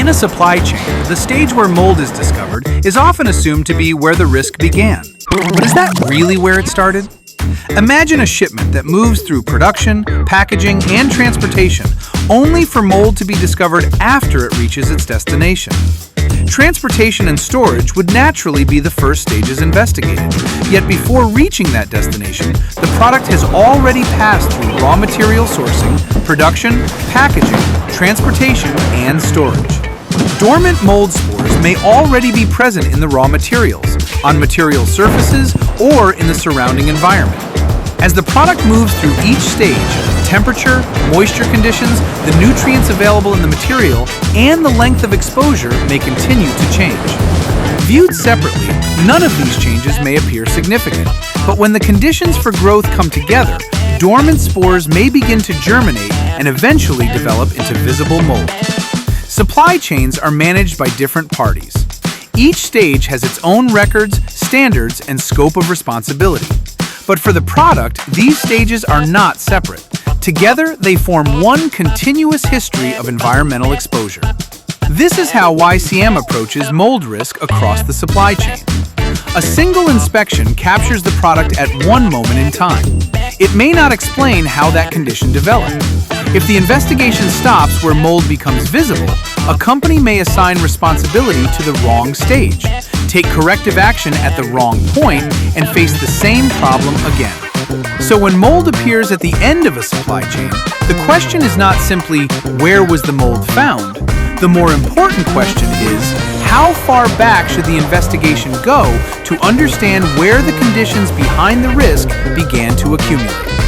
In a supply chain, the stage where mold is discovered is often assumed to be where the risk began. But is that really where it started? Imagine a shipment that moves through production, packaging, and transportation, only for mold to be discovered after it reaches its destination. Transportation and storage would naturally be the first stages investigated, yet before reaching that destination, the product has already passed through raw material sourcing, production, packaging, transportation, and storage. Dormant mold spores may already be present in the raw materials, on material surfaces, or in the surrounding environment. As the product moves through each stage, temperature, moisture conditions, the nutrients available in the material, and the length of exposure may continue to change. Viewed separately, none of these changes may appear significant, but when the conditions for growth come together, dormant spores may begin to germinate and eventually develop into visible mold. Supply chains are managed by different parties. Each stage has its own records, standards, and scope of responsibility. But for the product, these stages are not separate. Together, they form one continuous history of environmental exposure. This is how YCM approaches mold risk across the supply chain. A single inspection captures the product at one moment in time. It may not explain how that condition developed. If the investigation stops where mold becomes visible, a company may assign responsibility to the wrong stage, take corrective action at the wrong point, and face the same problem again. So when mold appears at the end of a supply chain, the question is not simply where was the mold found? The more important question is how far back should the investigation go to understand where the conditions behind the risk began to accumulate?